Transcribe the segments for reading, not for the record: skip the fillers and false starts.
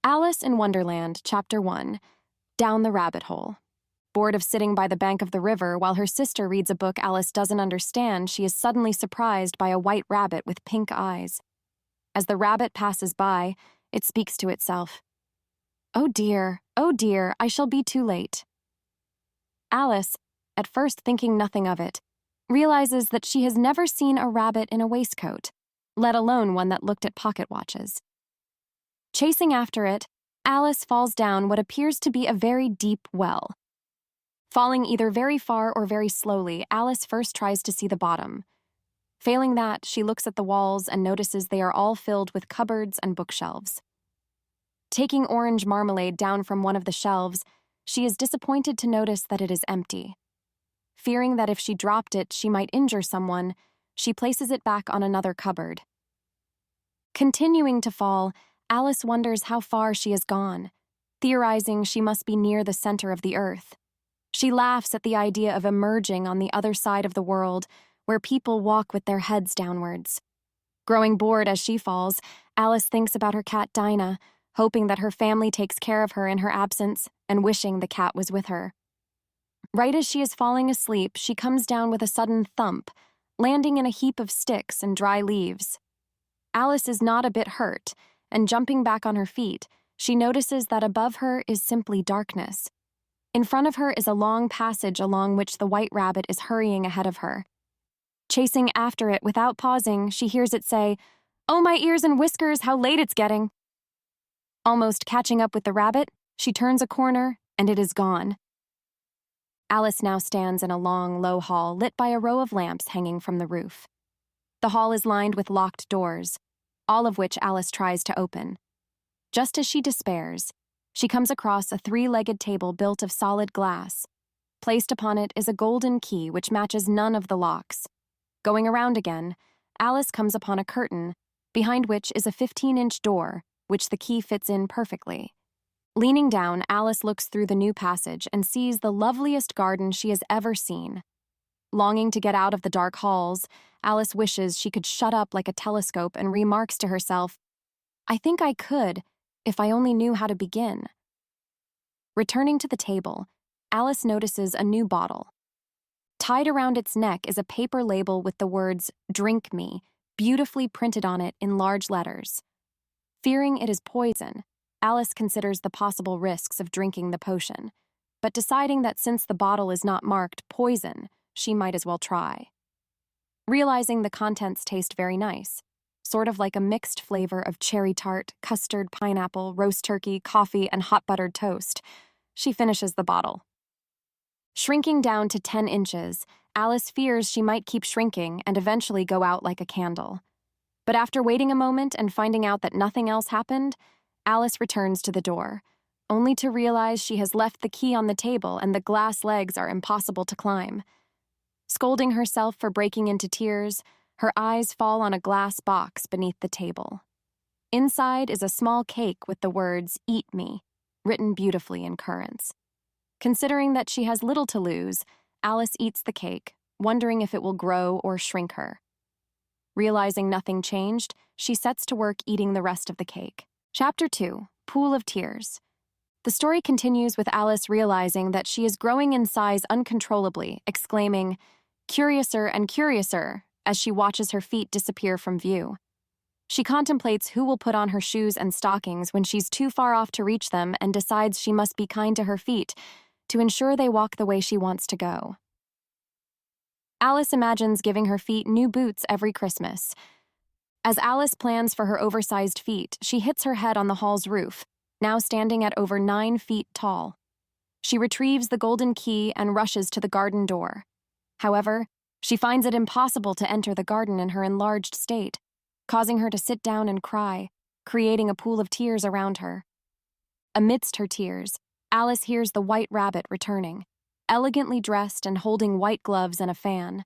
Alice in Wonderland, Chapter 1, Down the Rabbit Hole. Bored of sitting by the bank of the river while her sister reads a book Alice doesn't understand, she is suddenly surprised by a white rabbit with pink eyes. As the rabbit passes by, it speaks to itself. Oh dear, I shall be too late. Alice, at first thinking nothing of it, realizes that she has never seen a rabbit in a waistcoat, let alone one that looked at pocket watches. Chasing after it, Alice falls down what appears to be a very deep well. Falling either very far or very slowly, Alice first tries to see the bottom. Failing that, she looks at the walls and notices they are all filled with cupboards and bookshelves. Taking orange marmalade down from one of the shelves, she is disappointed to notice that it is empty. Fearing that if she dropped it, she might injure someone, she places it back on another cupboard. Continuing to fall, Alice wonders how far she has gone, theorizing she must be near the center of the earth. She laughs at the idea of emerging on the other side of the world, where people walk with their heads downwards. Growing bored as she falls, Alice thinks about her cat Dinah, hoping that her family takes care of her in her absence and wishing the cat was with her. Right as she is falling asleep, she comes down with a sudden thump, landing in a heap of sticks and dry leaves. Alice is not a bit hurt, and jumping back on her feet, she notices that above her is simply darkness. In front of her is a long passage along which the white rabbit is hurrying ahead of her. Chasing after it without pausing, she hears it say, "Oh, my ears and whiskers, how late it's getting." Almost catching up with the rabbit, she turns a corner, and it is gone. Alice now stands in a long, low hall lit by a row of lamps hanging from the roof. The hall is lined with locked doors, all of which Alice tries to open. Just as she despairs, she comes across a three-legged table built of solid glass. Placed upon it is a golden key which matches none of the locks. Going around again, Alice comes upon a curtain, behind which is a 15-inch door, which the key fits in perfectly. Leaning down, Alice looks through the new passage and sees the loveliest garden she has ever seen. Longing to get out of the dark halls, Alice wishes she could shut up like a telescope and remarks to herself, "I think I could, if I only knew how to begin." Returning to the table, Alice notices a new bottle. Tied around its neck is a paper label with the words, "Drink me," beautifully printed on it in large letters. Fearing it is poison, Alice considers the possible risks of drinking the potion, but deciding that since the bottle is not marked poison, she might as well try. Realizing the contents taste very nice, sort of like a mixed flavor of cherry tart, custard, pineapple, roast turkey, coffee, and hot buttered toast, she finishes the bottle. Shrinking down to 10 inches, Alice fears she might keep shrinking and eventually go out like a candle. But after waiting a moment and finding out that nothing else happened, Alice returns to the door, only to realize she has left the key on the table and the glass legs are impossible to climb. Scolding herself for breaking into tears, her eyes fall on a glass box beneath the table. Inside is a small cake with the words, "Eat me," written beautifully in currants. Considering that she has little to lose, Alice eats the cake, wondering if it will grow or shrink her. Realizing nothing changed, she sets to work eating the rest of the cake. Chapter 2, Pool of Tears. The story continues with Alice realizing that she is growing in size uncontrollably, exclaiming, "Curiouser and curiouser," as she watches her feet disappear from view. She contemplates who will put on her shoes and stockings when she's too far off to reach them and decides she must be kind to her feet to ensure they walk the way she wants to go. Alice imagines giving her feet new boots every Christmas. As Alice plans for her oversized feet, she hits her head on the hall's roof, now standing at over 9 feet tall. She retrieves the golden key and rushes to the garden door. However, she finds it impossible to enter the garden in her enlarged state, causing her to sit down and cry, creating a pool of tears around her. Amidst her tears, Alice hears the white rabbit returning, elegantly dressed and holding white gloves and a fan.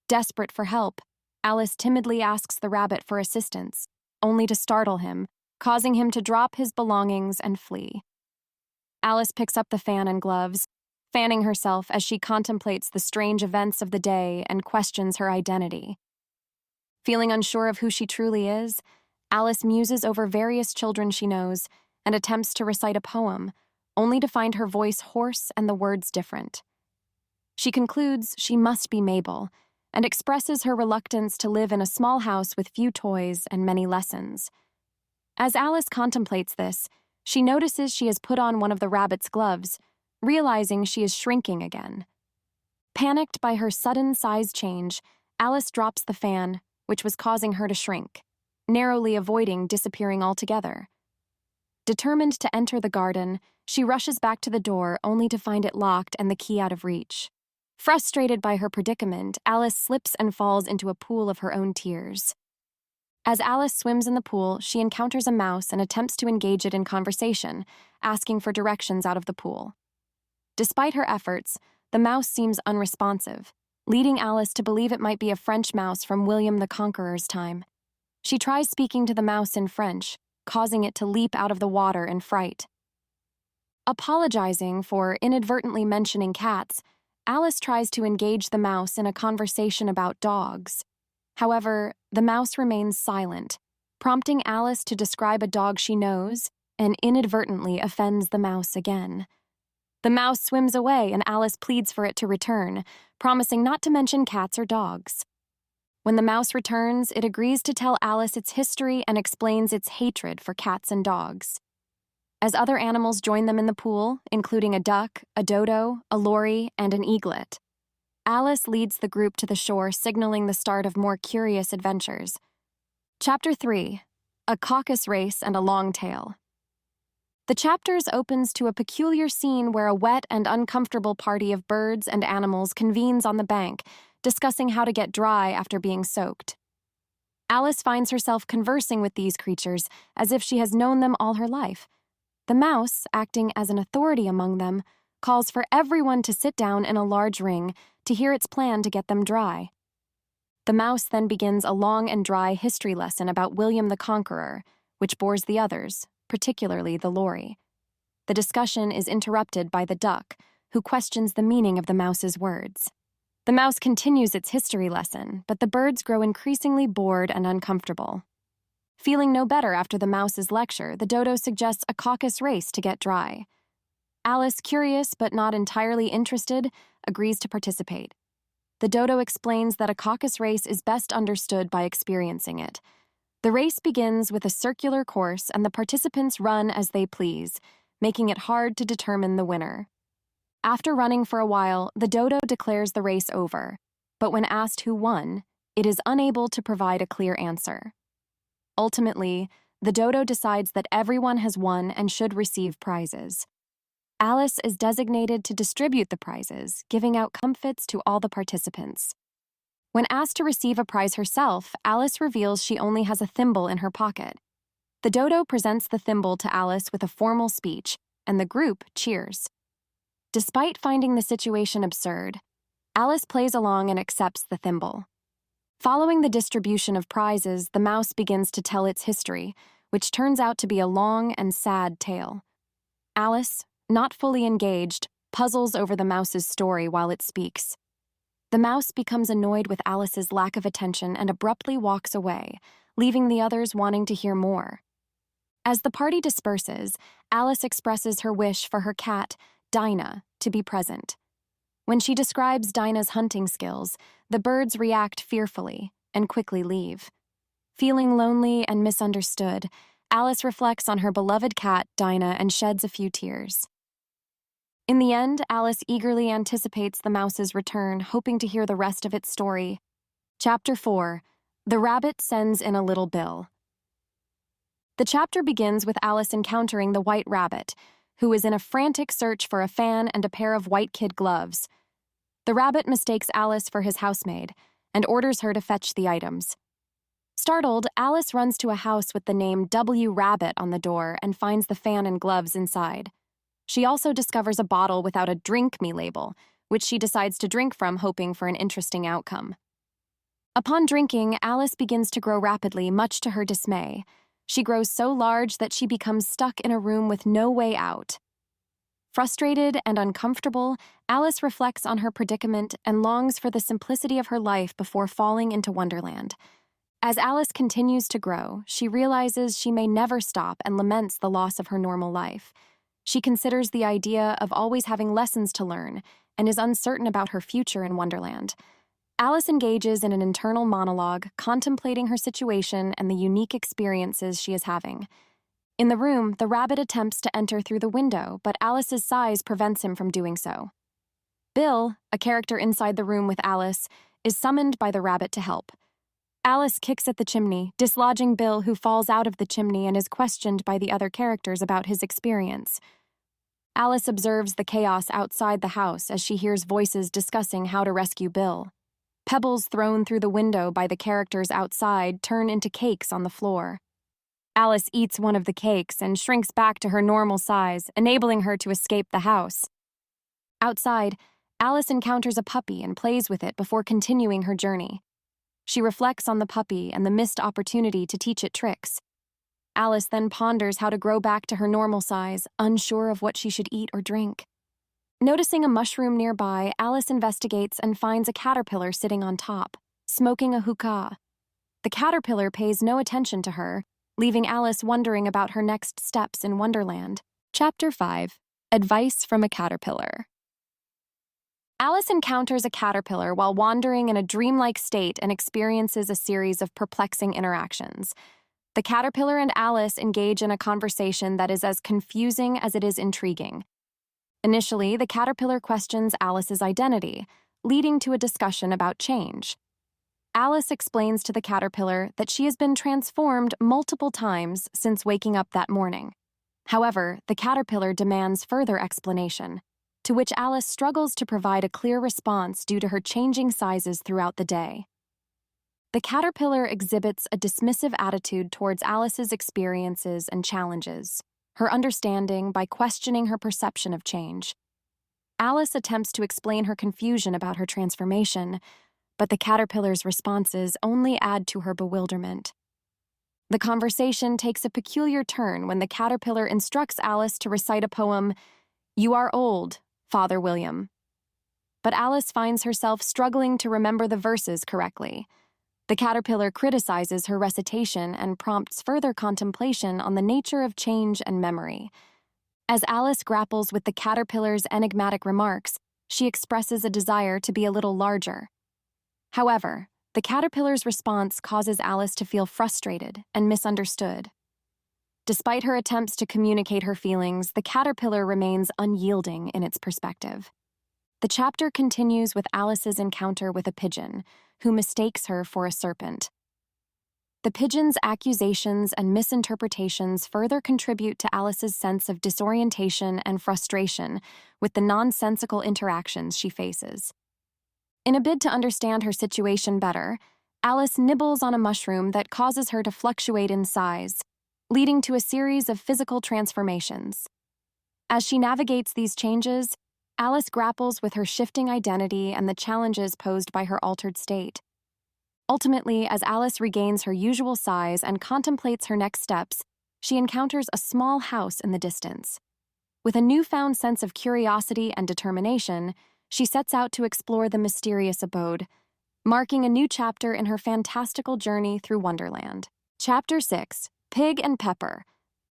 Desperate for help, Alice timidly asks the rabbit for assistance, only to startle him, causing him to drop his belongings and flee. Alice picks up the fan and gloves, fanning herself as she contemplates the strange events of the day and questions her identity. Feeling unsure of who she truly is, Alice muses over various children she knows and attempts to recite a poem, only to find her voice hoarse and the words different. She concludes she must be Mabel and expresses her reluctance to live in a small house with few toys and many lessons. As Alice contemplates this, she notices she has put on one of the rabbit's gloves, realizing she is shrinking again. Panicked by her sudden size change, Alice drops the fan, which was causing her to shrink, narrowly avoiding disappearing altogether. Determined to enter the garden, she rushes back to the door only to find it locked and the key out of reach. Frustrated by her predicament, Alice slips and falls into a pool of her own tears. As Alice swims in the pool, she encounters a mouse and attempts to engage it in conversation, asking for directions out of the pool. Despite her efforts, the mouse seems unresponsive, leading Alice to believe it might be a French mouse from William the Conqueror's time. She tries speaking to the mouse in French, causing it to leap out of the water in fright. Apologizing for inadvertently mentioning cats, Alice tries to engage the mouse in a conversation about dogs. However, the mouse remains silent, prompting Alice to describe a dog she knows and inadvertently offends the mouse again. The mouse swims away and Alice pleads for it to return, promising not to mention cats or dogs. When the mouse returns, it agrees to tell Alice its history and explains its hatred for cats and dogs. As other animals join them in the pool, including a duck, a dodo, a lory, and an eaglet, Alice leads the group to the shore, signaling the start of more curious adventures. Chapter 3: A Caucus Race and a Long Tail. The chapters opens to a peculiar scene where a wet and uncomfortable party of birds and animals convenes on the bank, discussing how to get dry after being soaked. Alice finds herself conversing with these creatures as if she has known them all her life. The mouse, acting as an authority among them, calls for everyone to sit down in a large ring to hear its plan to get them dry. The mouse then begins a long and dry history lesson about William the Conqueror, which bores the others, particularly the lory. The discussion is interrupted by the duck, who questions the meaning of the mouse's words. The mouse continues its history lesson, but the birds grow increasingly bored and uncomfortable. Feeling no better after the mouse's lecture, the dodo suggests a caucus race to get dry. Alice, curious but not entirely interested, agrees to participate. The dodo explains that a caucus race is best understood by experiencing it. The race begins with a circular course and the participants run as they please, making it hard to determine the winner. After running for a while, the dodo declares the race over, but when asked who won, it is unable to provide a clear answer. Ultimately, the dodo decides that everyone has won and should receive prizes. Alice is designated to distribute the prizes, giving out comfits to all the participants. When asked to receive a prize herself, Alice reveals she only has a thimble in her pocket. The dodo presents the thimble to Alice with a formal speech, and the group cheers. Despite finding the situation absurd, Alice plays along and accepts the thimble. Following the distribution of prizes, the mouse begins to tell its history, which turns out to be a long and sad tale. Alice, not fully engaged, puzzles over the mouse's story while it speaks. The mouse becomes annoyed with Alice's lack of attention and abruptly walks away, leaving the others wanting to hear more. As the party disperses, Alice expresses her wish for her cat, Dinah, to be present. When she describes Dinah's hunting skills, the birds react fearfully and quickly leave. Feeling lonely and misunderstood, Alice reflects on her beloved cat, Dinah, and sheds a few tears. In the end, Alice eagerly anticipates the mouse's return, hoping to hear the rest of its story. Chapter 4: The Rabbit Sends in a Little Bill. The chapter begins with Alice encountering the White Rabbit, who is in a frantic search for a fan and a pair of white kid gloves. The rabbit mistakes Alice for his housemaid and orders her to fetch the items. Startled, Alice runs to a house with the name W. Rabbit on the door and finds the fan and gloves inside. She also discovers a bottle without a "Drink Me" label, which she decides to drink from, hoping for an interesting outcome. Upon drinking, Alice begins to grow rapidly, much to her dismay. She grows so large that she becomes stuck in a room with no way out. Frustrated and uncomfortable, Alice reflects on her predicament and longs for the simplicity of her life before falling into Wonderland. As Alice continues to grow, she realizes she may never stop and laments the loss of her normal life. She considers the idea of always having lessons to learn and is uncertain about her future in Wonderland. Alice engages in an internal monologue, contemplating her situation and the unique experiences she is having. In the room, the rabbit attempts to enter through the window, but Alice's size prevents him from doing so. Bill, a character inside the room with Alice, is summoned by the rabbit to help. Alice kicks at the chimney, dislodging Bill, who falls out of the chimney and is questioned by the other characters about his experience. Alice observes the chaos outside the house as she hears voices discussing how to rescue Bill. Pebbles thrown through the window by the characters outside turn into cakes on the floor. Alice eats one of the cakes and shrinks back to her normal size, enabling her to escape the house. Outside, Alice encounters a puppy and plays with it before continuing her journey. She reflects on the puppy and the missed opportunity to teach it tricks. Alice then ponders how to grow back to her normal size, unsure of what she should eat or drink. Noticing a mushroom nearby, Alice investigates and finds a caterpillar sitting on top, smoking a hookah. The caterpillar pays no attention to her, leaving Alice wondering about her next steps in Wonderland. Chapter 5. Advice from a Caterpillar. Alice encounters a caterpillar while wandering in a dreamlike state and experiences a series of perplexing interactions. The caterpillar and Alice engage in a conversation that is as confusing as it is intriguing. Initially, the caterpillar questions Alice's identity, leading to a discussion about change. Alice explains to the caterpillar that she has been transformed multiple times since waking up that morning. However, the caterpillar demands further explanation, to which Alice struggles to provide a clear response due to her changing sizes throughout the day. The caterpillar exhibits a dismissive attitude towards Alice's experiences and challenges, her understanding by questioning her perception of change. Alice attempts to explain her confusion about her transformation, but the caterpillar's responses only add to her bewilderment. The conversation takes a peculiar turn when the caterpillar instructs Alice to recite a poem, "You are old, Father William." But Alice finds herself struggling to remember the verses correctly. The caterpillar criticizes her recitation and prompts further contemplation on the nature of change and memory. As Alice grapples with the caterpillar's enigmatic remarks, she expresses a desire to be a little larger. However, the caterpillar's response causes Alice to feel frustrated and misunderstood. Despite her attempts to communicate her feelings, the caterpillar remains unyielding in its perspective. The chapter continues with Alice's encounter with a pigeon, who mistakes her for a serpent. The pigeon's accusations and misinterpretations further contribute to Alice's sense of disorientation and frustration with the nonsensical interactions she faces. In a bid to understand her situation better, Alice nibbles on a mushroom that causes her to fluctuate in size, leading to a series of physical transformations. As she navigates these changes, Alice grapples with her shifting identity and the challenges posed by her altered state. Ultimately, as Alice regains her usual size and contemplates her next steps, she encounters a small house in the distance. With a newfound sense of curiosity and determination, she sets out to explore the mysterious abode, marking a new chapter in her fantastical journey through Wonderland. Chapter 6. Pig and Pepper.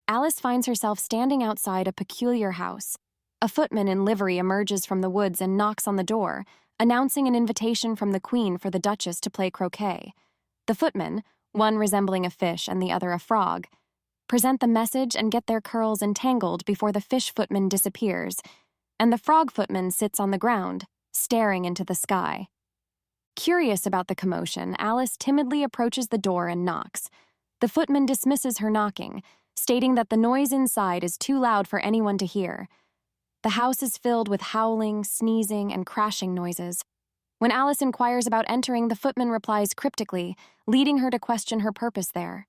Alice finds herself standing outside a peculiar house. A footman in livery emerges from the woods and knocks on the door, announcing an invitation from the Queen for the Duchess to play croquet. The footmen, one resembling a fish and the other a frog, present the message and get their curls entangled before the fish footman disappears, and the frog footman sits on the ground, staring into the sky. Curious about the commotion, Alice timidly approaches the door and knocks. The footman dismisses her knocking, stating that the noise inside is too loud for anyone to hear. The house is filled with howling, sneezing, and crashing noises. When Alice inquires about entering, the footman replies cryptically, leading her to question her purpose there.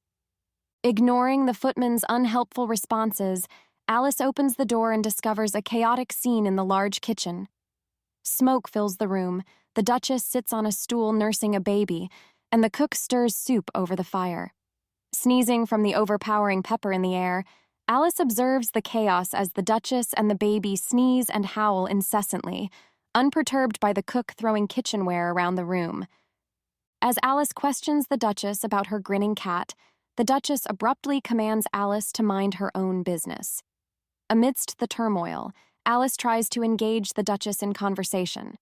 Ignoring the footman's unhelpful responses, Alice opens the door and discovers a chaotic scene in the large kitchen. Smoke fills the room, the Duchess sits on a stool nursing a baby, and the cook stirs soup over the fire. Sneezing from the overpowering pepper in the air, Alice observes the chaos as the Duchess and the baby sneeze and howl incessantly, unperturbed by the cook throwing kitchenware around the room. As Alice questions the Duchess about her grinning cat, the Duchess abruptly commands Alice to mind her own business. Amidst the turmoil, Alice tries to engage the Duchess in conversation,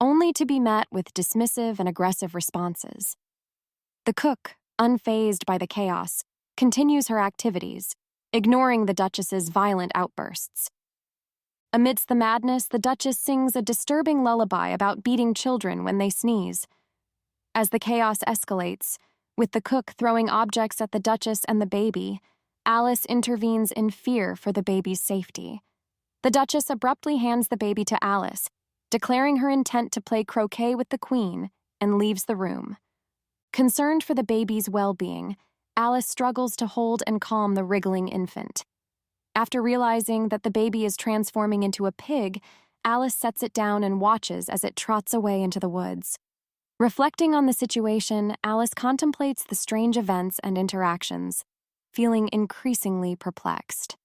only to be met with dismissive and aggressive responses. The cook, unfazed by the chaos, continues her activities, ignoring the Duchess's violent outbursts. Amidst the madness, the Duchess sings a disturbing lullaby about beating children when they sneeze. As the chaos escalates, with the cook throwing objects at the Duchess and the baby, Alice intervenes in fear for the baby's safety. The Duchess abruptly hands the baby to Alice, declaring her intent to play croquet with the Queen, and leaves the room. Concerned for the baby's well-being, Alice struggles to hold and calm the wriggling infant. After realizing that the baby is transforming into a pig, Alice sets it down and watches as it trots away into the woods. Reflecting on the situation, Alice contemplates the strange events and interactions, feeling increasingly perplexed.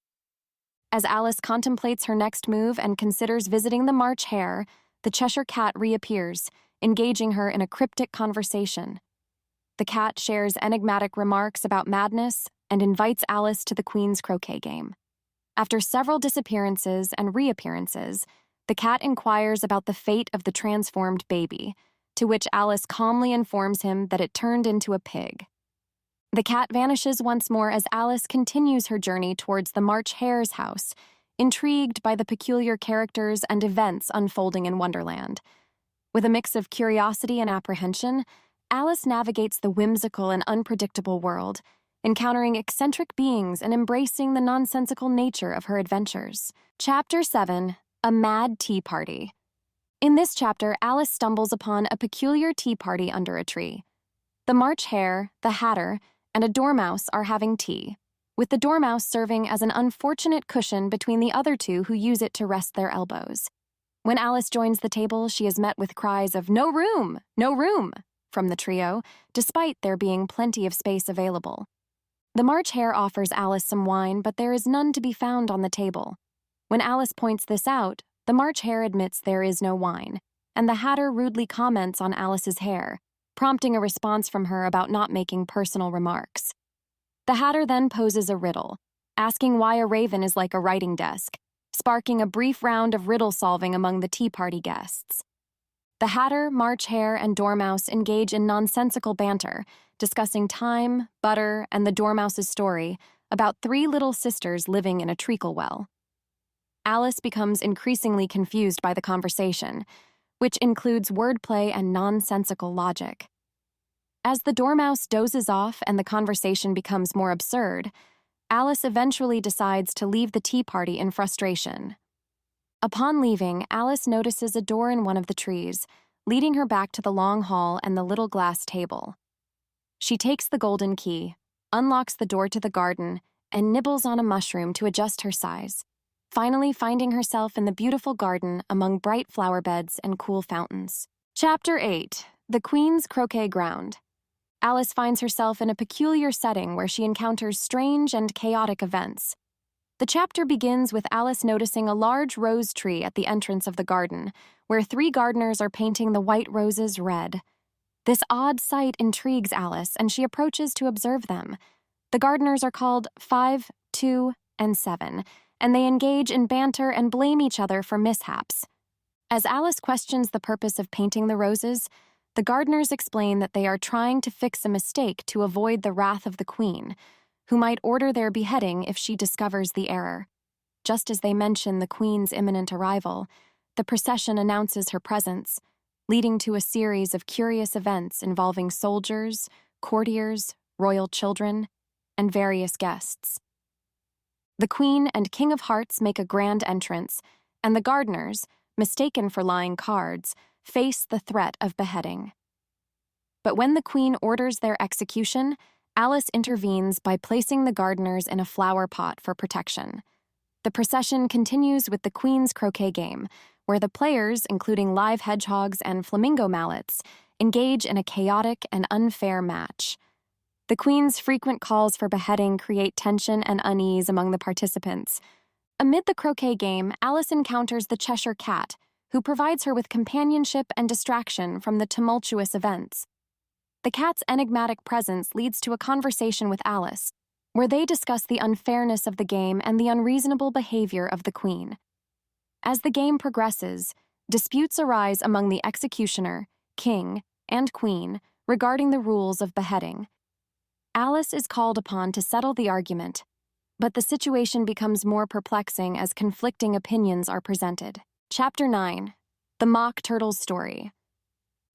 As Alice contemplates her next move and considers visiting the March Hare, the Cheshire Cat reappears, engaging her in a cryptic conversation. The cat shares enigmatic remarks about madness and invites Alice to the Queen's croquet game. After several disappearances and reappearances, the cat inquires about the fate of the transformed baby, to which Alice calmly informs him that it turned into a pig. The cat vanishes once more as Alice continues her journey towards the March Hare's house, intrigued by the peculiar characters and events unfolding in Wonderland. With a mix of curiosity and apprehension, Alice navigates the whimsical and unpredictable world, encountering eccentric beings and embracing the nonsensical nature of her adventures. Chapter 7: A Mad Tea Party. In this chapter, Alice stumbles upon a peculiar tea party under a tree. The March Hare, the Hatter, and a dormouse are having tea, with the dormouse serving as an unfortunate cushion between the other two who use it to rest their elbows. When Alice joins the table, she is met with cries of "No room! No room!" from the trio, despite there being plenty of space available. The March Hare offers Alice some wine, but there is none to be found on the table. When Alice points this out, the March Hare admits there is no wine, and the Hatter rudely comments on Alice's hair, prompting a response from her about not making personal remarks. The Hatter then poses a riddle, asking why a raven is like a writing desk, sparking a brief round of riddle-solving among the tea party guests. The Hatter, March Hare, and Dormouse engage in nonsensical banter, discussing time, butter, and the Dormouse's story about three little sisters living in a treacle well. Alice becomes increasingly confused by the conversation, which includes wordplay and nonsensical logic. As the Dormouse dozes off and the conversation becomes more absurd, Alice eventually decides to leave the tea party in frustration. Upon leaving, Alice notices a door in one of the trees, leading her back to the long hall and the little glass table. She takes the golden key, unlocks the door to the garden, and nibbles on a mushroom to adjust her size, finally finding herself in the beautiful garden among bright flower beds and cool fountains. Chapter 8: The Queen's Croquet Ground. Alice finds herself in a peculiar setting where she encounters strange and chaotic events. The chapter begins with Alice noticing a large rose tree at the entrance of the garden, where three gardeners are painting the white roses red. This odd sight intrigues Alice, and she approaches to observe them. The gardeners are called 5, 2, and 7, and they engage in banter and blame each other for mishaps. As Alice questions the purpose of painting the roses, the gardeners explain that they are trying to fix a mistake to avoid the wrath of the Queen, who might order their beheading if she discovers the error. Just as they mention the Queen's imminent arrival, the procession announces her presence, leading to a series of curious events involving soldiers, courtiers, royal children, and various guests. The Queen and King of Hearts make a grand entrance, and the gardeners, mistaken for lying cards, face the threat of beheading. But when the Queen orders their execution, Alice intervenes by placing the gardeners in a flower pot for protection. The procession continues with the Queen's croquet game, where the players, including live hedgehogs and flamingo mallets, engage in a chaotic and unfair match. The Queen's frequent calls for beheading create tension and unease among the participants. Amid the croquet game, Alice encounters the Cheshire Cat, who provides her with companionship and distraction from the tumultuous events. the cat's enigmatic presence leads to a conversation with Alice, where they discuss the unfairness of the game and the unreasonable behavior of the queen. As the game progresses, disputes arise among the executioner, king, and queen regarding the rules of beheading. Alice is called upon to settle the argument, but the situation becomes more perplexing as conflicting opinions are presented. Chapter 9. The Mock Turtle's Story.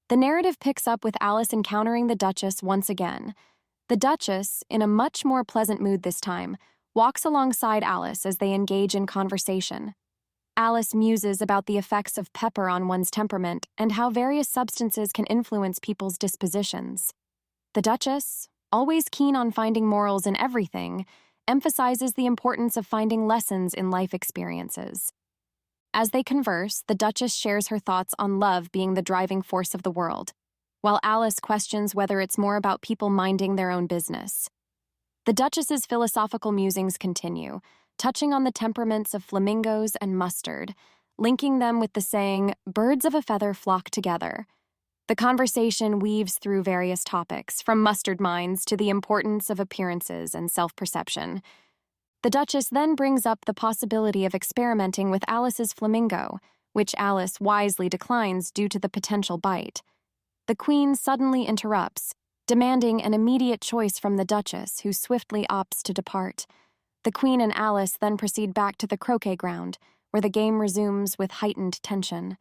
The narrative picks up with Alice encountering the Duchess once again. The Duchess, in a much more pleasant mood this time, walks alongside Alice as they engage in conversation. Alice muses about the effects of pepper on one's temperament and how various substances can influence people's dispositions. The Duchess, always keen on finding morals in everything, emphasizes the importance of finding lessons in life experiences. As they converse, the Duchess shares her thoughts on love being the driving force of the world, while Alice questions whether it's more about people minding their own business. The Duchess's philosophical musings continue, touching on the temperaments of flamingos and mustard, linking them with the saying, "Birds of a feather flock together." The conversation weaves through various topics, from mustard minds to the importance of appearances and self-perception. The Duchess then brings up the possibility of experimenting with Alice's flamingo, which Alice wisely declines due to the potential bite. The Queen suddenly interrupts, demanding an immediate choice from the Duchess, who swiftly opts to depart. The Queen and Alice then proceed back to the croquet ground, where the game resumes with heightened tension.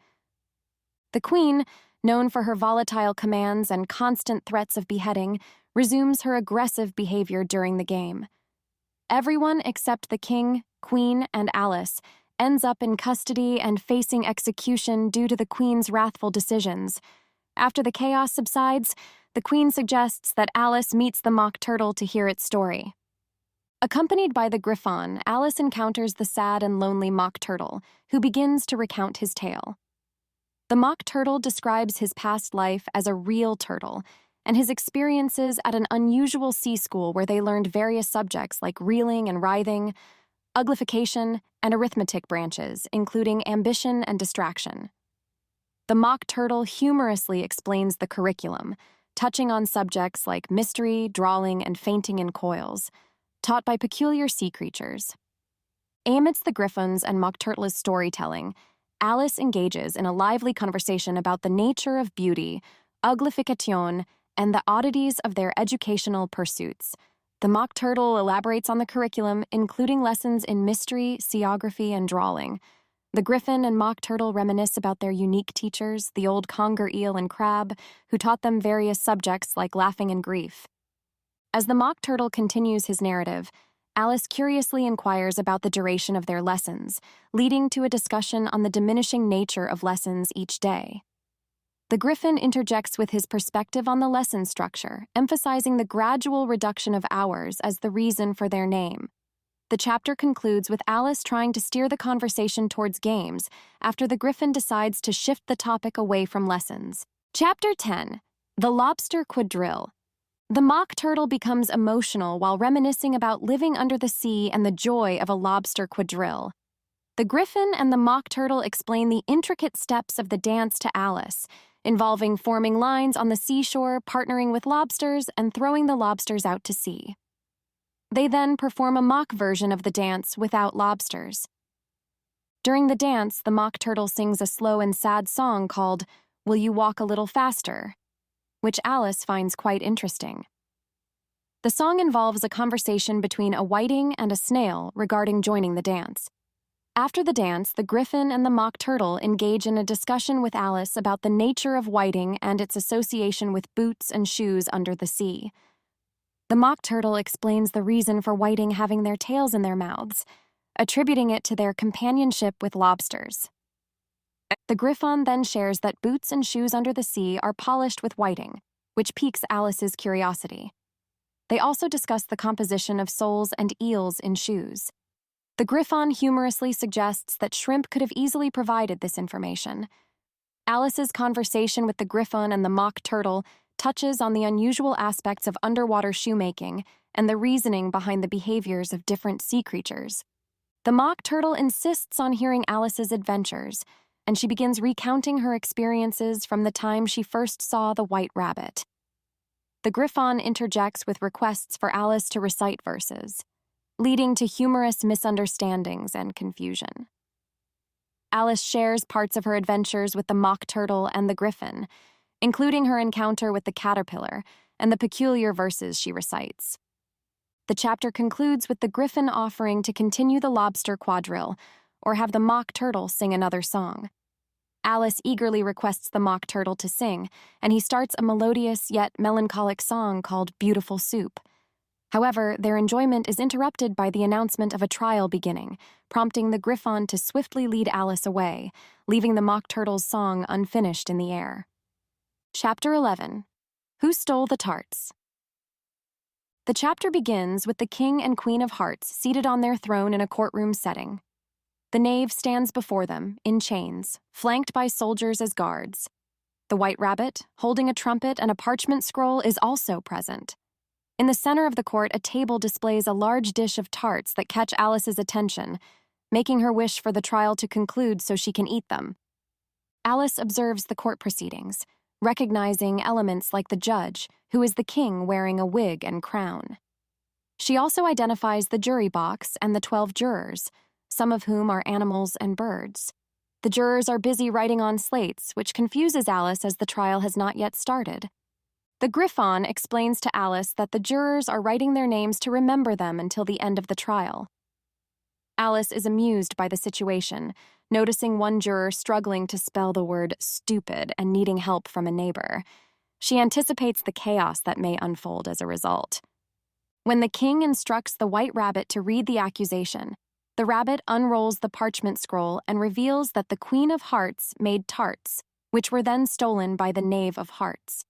The Queen, known for her volatile commands and constant threats of beheading, resumes her aggressive behavior during the game. Everyone except the King, Queen, and Alice ends up in custody and facing execution due to the Queen's wrathful decisions. After the chaos subsides, the Queen suggests that Alice meets the Mock Turtle to hear its story. Accompanied by the Griffon, Alice encounters the sad and lonely Mock Turtle, who begins to recount his tale. The Mock Turtle describes his past life as a real turtle, and his experiences at an unusual sea school where they learned various subjects like reeling and writhing, uglification, and arithmetic branches, including ambition and distraction. The Mock Turtle humorously explains the curriculum, touching on subjects like mystery, drawing, and fainting in coils, taught by peculiar sea creatures. Amidst the Griffon's and Mock Turtle's storytelling, Alice engages in a lively conversation about the nature of beauty, uglification, and the oddities of their educational pursuits. The Mock Turtle elaborates on the curriculum, including lessons in mystery, seaography, and drawing. The Griffin and Mock Turtle reminisce about their unique teachers, the old conger eel and crab, who taught them various subjects like laughing and grief. As the Mock Turtle continues his narrative, Alice curiously inquires about the duration of their lessons, leading to a discussion on the diminishing nature of lessons each day. The Griffin interjects with his perspective on the lesson structure, emphasizing the gradual reduction of hours as the reason for their name. The chapter concludes with Alice trying to steer the conversation towards games after the Griffin decides to shift the topic away from lessons. Chapter 10. The Lobster Quadrille. The Mock Turtle becomes emotional while reminiscing about living under the sea and the joy of a lobster quadrille. The Griffin and the Mock Turtle explain the intricate steps of the dance to Alice, involving forming lines on the seashore, partnering with lobsters, and throwing the lobsters out to sea. They then perform a mock version of the dance without lobsters. During the dance, the Mock Turtle sings a slow and sad song called "Will You Walk a Little Faster?", which Alice finds quite interesting. The song involves a conversation between a whiting and a snail regarding joining the dance. After the dance, the Griffin and the Mock Turtle engage in a discussion with Alice about the nature of whiting and its association with boots and shoes under the sea. The Mock Turtle explains the reason for whiting having their tails in their mouths, attributing it to their companionship with lobsters. The Griffon then shares that boots and shoes under the sea are polished with whiting, which piques Alice's curiosity. They also discuss the composition of soles and eels in shoes. The Griffon humorously suggests that shrimp could have easily provided this information. Alice's conversation with the Griffon and the Mock Turtle touches on the unusual aspects of underwater shoemaking and the reasoning behind the behaviors of different sea creatures. The Mock Turtle insists on hearing Alice's adventures, and she begins recounting her experiences from the time she first saw the white rabbit. the Griffon interjects with requests for Alice to recite verses, leading to humorous misunderstandings and confusion. Alice shares parts of her adventures with the Mock Turtle and the Griffin, including her encounter with the caterpillar and the peculiar verses she recites. The chapter concludes with the Griffin offering to continue the lobster quadrille or have the Mock Turtle sing another song. Alice eagerly requests the Mock Turtle to sing, and he starts a melodious yet melancholic song called Beautiful Soup. However, their enjoyment is interrupted by the announcement of a trial beginning, prompting the Griffon to swiftly lead Alice away, leaving the Mock Turtle's song unfinished in the air. Chapter 11. Who Stole the Tarts? The chapter begins with the King and Queen of Hearts seated on their throne in a courtroom setting. The knave stands before them, in chains, flanked by soldiers as guards. The White Rabbit, holding a trumpet and a parchment scroll, is also present. In the center of the court, a table displays a large dish of tarts that catch Alice's attention, making her wish for the trial to conclude so she can eat them. Alice observes the court proceedings, recognizing elements like the judge, who is the king wearing a wig and crown. She also identifies the jury box and the 12 jurors, some of whom are animals and birds. The jurors are busy writing on slates, which confuses Alice as the trial has not yet started. The Griffon explains to Alice that the jurors are writing their names to remember them until the end of the trial. Alice is amused by the situation, noticing one juror struggling to spell the word stupid and needing help from a neighbor. She anticipates the chaos that may unfold as a result. When the king instructs the White Rabbit to read the accusation, the rabbit unrolls the parchment scroll and reveals that the Queen of Hearts made tarts, which were then stolen by the Knave of Hearts.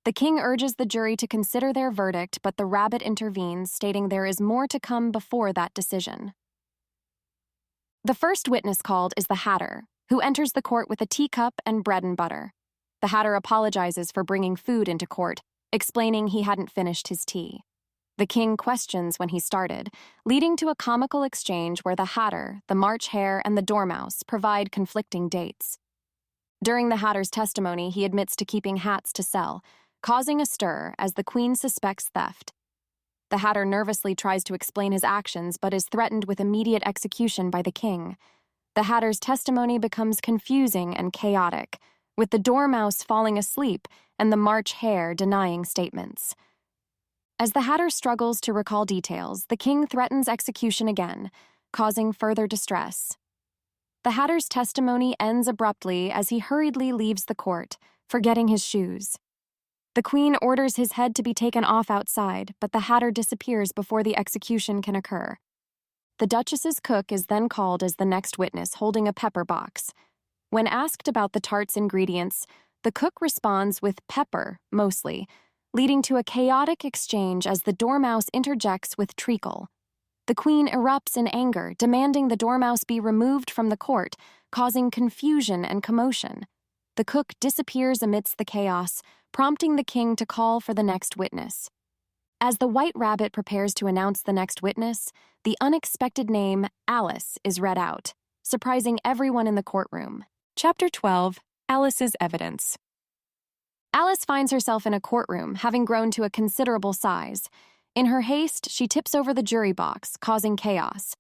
The king urges the jury to consider their verdict, but the rabbit intervenes, stating there is more to come before that decision. The first witness called is the Hatter, who enters the court with a teacup and bread and butter. The Hatter apologizes for bringing food into court, explaining he hadn't finished his tea. The king questions when he started, leading to a comical exchange where the Hatter, the March Hare, and the Dormouse provide conflicting dates. During the Hatter's testimony, he admits to keeping hats to sell, causing a stir as the queen suspects theft. The Hatter nervously tries to explain his actions but is threatened with immediate execution by the king. The Hatter's testimony becomes confusing and chaotic, with the Dormouse falling asleep and the March Hare denying statements. As the Hatter struggles to recall details, the king threatens execution again, causing further distress. The Hatter's testimony ends abruptly as he hurriedly leaves the court, forgetting his shoes. The queen orders his head to be taken off outside, but the Hatter disappears before the execution can occur. The Duchess's cook is then called as the next witness, holding a pepper box. When asked about the tart's ingredients, the cook responds with pepper, mostly, leading to a chaotic exchange as the Dormouse interjects with treacle. The queen erupts in anger, demanding the Dormouse be removed from the court, causing confusion and commotion. The cook disappears amidst the chaos, prompting the king to call for the next witness. As the White Rabbit prepares to announce the next witness, the unexpected name Alice is read out, surprising everyone in the courtroom. Chapter 12. Alice's Evidence. Alice finds herself in a courtroom, having grown to a considerable size. In her haste, she tips over the jury box, causing chaos.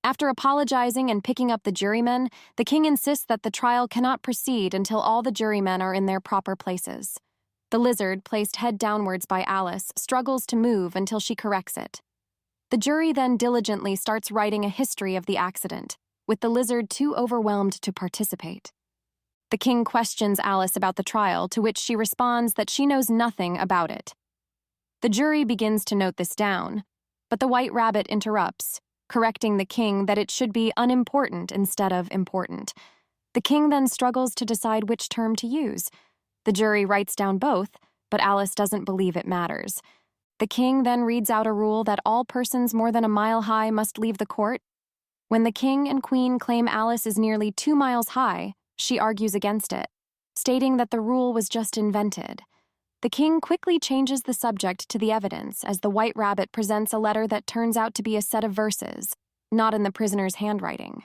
After apologizing and picking up the jurymen, the king insists that the trial cannot proceed until all the jurymen are in their proper places. The lizard, placed head downwards by Alice, struggles to move until she corrects it. The jury then diligently starts writing a history of the accident, with the lizard too overwhelmed to participate. The king questions Alice about the trial, to which she responds that she knows nothing about it. The jury begins to note this down, but the White Rabbit interrupts, correcting the king that it should be unimportant instead of important. The king then struggles to decide which term to use. The jury writes down both, but Alice doesn't believe it matters. The king then reads out a rule that all persons more than a mile high must leave the court. When the king and queen claim Alice is nearly 2 miles high, she argues against it, stating that the rule was just invented. The king quickly changes the subject to the evidence as the White Rabbit presents a letter that turns out to be a set of verses, not in the prisoner's handwriting.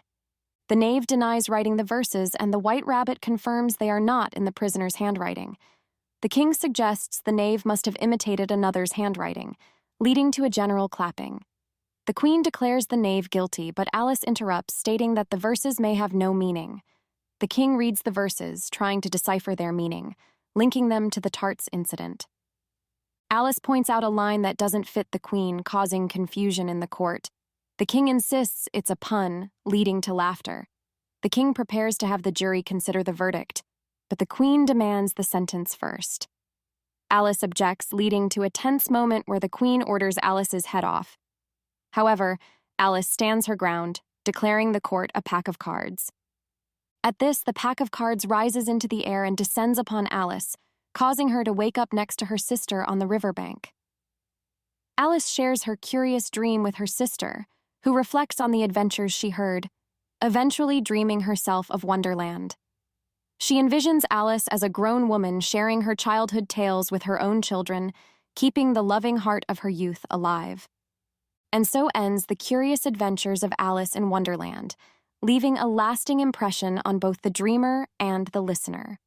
The knave denies writing the verses, and the White Rabbit confirms they are not in the prisoner's handwriting. The king suggests the knave must have imitated another's handwriting, leading to a general clapping. The queen declares the knave guilty, but Alice interrupts, stating that the verses may have no meaning. The king reads the verses, trying to decipher their meaning, linking them to the tarts incident. Alice points out a line that doesn't fit the queen, causing confusion in the court. The king insists it's a pun, leading to laughter. The king prepares to have the jury consider the verdict, but the queen demands the sentence first. Alice objects, leading to a tense moment where the queen orders Alice's head off. However, Alice stands her ground, declaring the court a pack of cards. At this, the pack of cards rises into the air and descends upon Alice, causing her to wake up next to her sister on the riverbank. Alice shares her curious dream with her sister, who reflects on the adventures she heard, eventually dreaming herself of Wonderland. She envisions Alice as a grown woman sharing her childhood tales with her own children, keeping the loving heart of her youth alive. And so ends the curious adventures of Alice in Wonderland, leaving a lasting impression on both the dreamer and the listener.